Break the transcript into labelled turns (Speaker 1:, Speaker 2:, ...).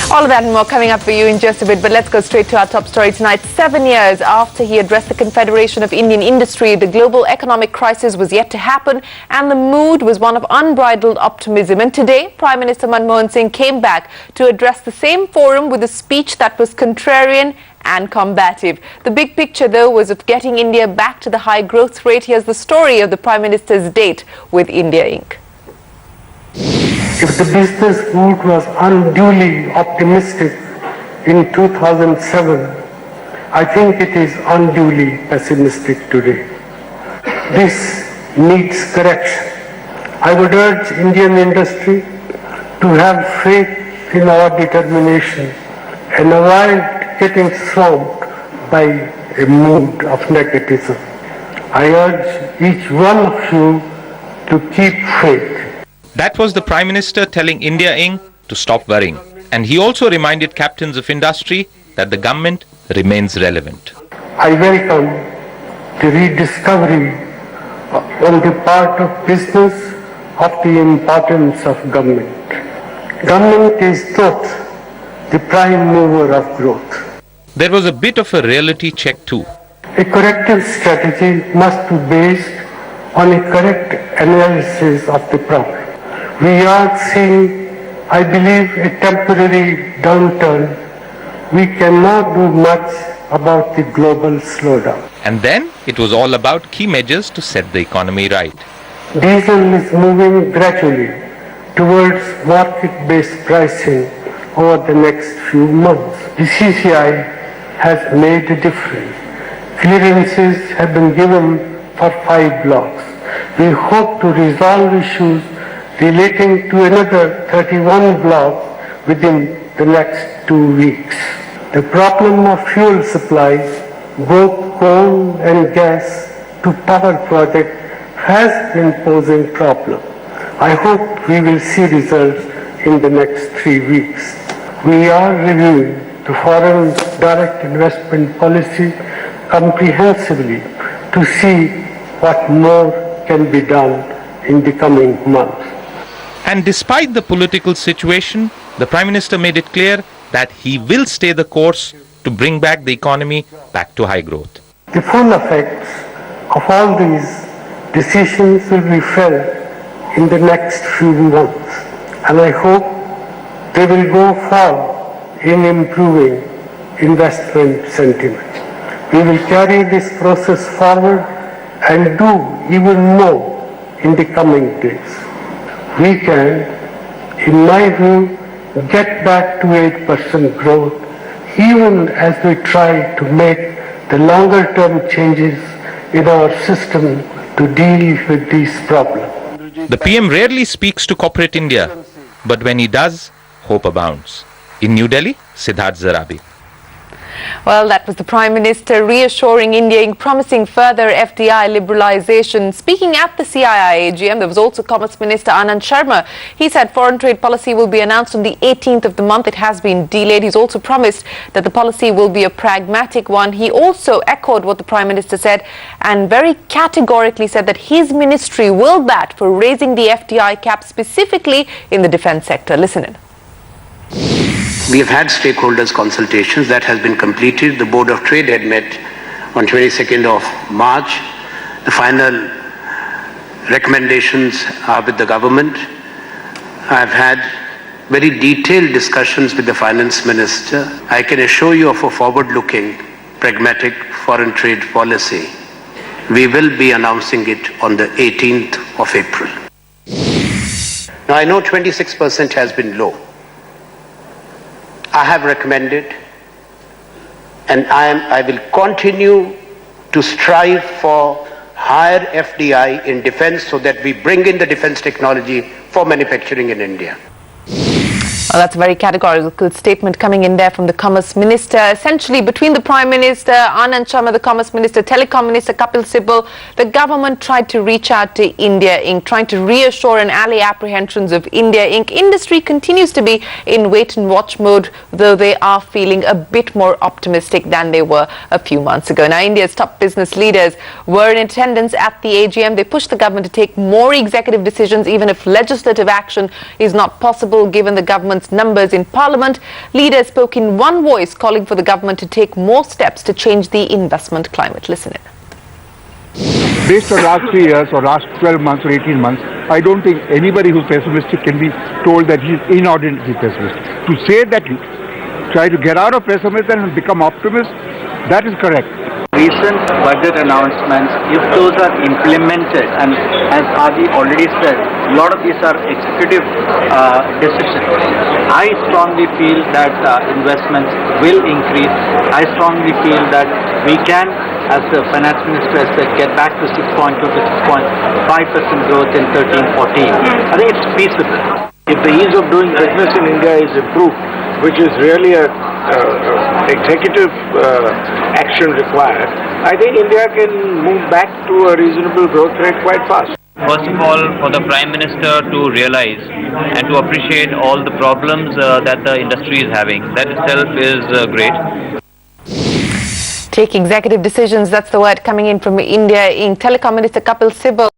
Speaker 1: All of that and more coming up for you in just a bit, but let's go straight to our top story tonight. 7 years after he addressed the Confederation of Indian Industry, the global economic crisis was yet to happen and the mood was one of unbridled optimism. And today, Prime Minister Manmohan Singh came back to address the same forum with a speech that was contrarian and combative. The big picture, though, was of getting India back to the high growth rate. Here's the story of the Prime Minister's date with India Inc.
Speaker 2: If the business mood was unduly optimistic in 2007, I think it is unduly pessimistic today. This needs correction. I would urge Indian industry to have faith in our determination and avoid getting swamped by a mood of negativism. I urge each one of you to keep faith.
Speaker 3: That was the Prime Minister telling India Inc. to stop worrying. And he also reminded captains of industry that the government remains relevant.
Speaker 2: I welcome the rediscovery on the part of business of the importance of government. Government is not the prime mover of growth.
Speaker 3: There was a bit of a reality check too.
Speaker 2: A corrective strategy must be based on a correct analysis of the problem. We are seeing, I believe, a temporary downturn. We cannot do much about the global slowdown.
Speaker 3: And then it was all about key measures to set the economy right.
Speaker 2: Diesel is moving gradually towards market-based pricing over the next few months. The CCI has made a difference. Clearances have been given for 5 blocks. We hope to resolve issues relating to another 31 blocks within the next 2 weeks. The problem of fuel supply, both coal and gas to power project, has been posing problem. I hope we will see results in the next 3 weeks. We are reviewing the foreign direct investment policy comprehensively to see what more can be done in the coming months.
Speaker 3: And despite the political situation, the Prime Minister made it clear that he will stay the course to bring back the economy back to high growth.
Speaker 2: The full effects of all these decisions will be felt in the next few months, and I hope they will go far in improving investment sentiment. We will carry this process forward and do even more in the coming days. We can, in my view, get back to 8% growth even as we try to make the longer term changes in our system to deal with these problems.
Speaker 3: The PM rarely speaks to corporate India, but when he does, hope abounds. In New Delhi, Siddharth Zarabi.
Speaker 1: Well, that was the Prime Minister reassuring India Inc., promising further FDI liberalisation. Speaking at the CII AGM, there was also Commerce Minister Anand Sharma. He said foreign trade policy will be announced on the 18th of the month. It has been delayed. He's also promised that the policy will be a pragmatic one. He also echoed what the Prime Minister said and very categorically said that his ministry will bat for raising the FDI cap specifically in the defence sector. Listen in.
Speaker 4: We have had stakeholders consultations that has been completed. The Board of Trade had met on 22nd of March. The final recommendations are with the government. I've had very detailed discussions with the Finance Minister. I can assure you of a forward-looking, pragmatic foreign trade policy. We will be announcing it on the 18th of April. Now I know 26% has been low. I have recommended and I will continue to strive for higher FDI in defense so that we bring in the defense technology for manufacturing in India.
Speaker 1: Well, that's a very categorical statement coming in there from the Commerce Minister. Essentially, between the Prime Minister, Anand Sharma, the Commerce Minister, Telecom Minister Kapil Sibal, the government tried to reach out to India Inc., trying to reassure and allay apprehensions of India Inc. Industry continues to be in wait-and-watch mode, though they are feeling a bit more optimistic than they were a few months ago. Now, India's top business leaders were in attendance at the AGM. They pushed the government to take more executive decisions, even if legislative action is not possible, given the government's announced numbers in Parliament. Leaders spoke in one voice, calling for the government to take more steps to change the investment climate. Listen in.
Speaker 5: Based on last 3 years or last 12 months or 18 months, I don't think anybody who's pessimistic can be told that he's inordinately pessimistic. To say that you try to get out of pessimism and become optimist, that is correct.
Speaker 6: Recent budget announcements, if those are implemented, and as Adi already said, a lot of these are executive decisions. I strongly feel that investments will increase. I strongly feel that we can, as the finance minister has said, get back to 6.2 to 6.5% growth in 13-14. I think it's feasible.
Speaker 7: If the ease of doing business in India is improved, which is really a executive action required, I think India can move back to a reasonable growth rate quite fast.
Speaker 8: First of all, for the Prime Minister to realize and to appreciate all the problems that the industry is having, that itself is great.
Speaker 1: Take executive decisions, that's the word coming in from India. In Telecom Minister Kapil Sibal.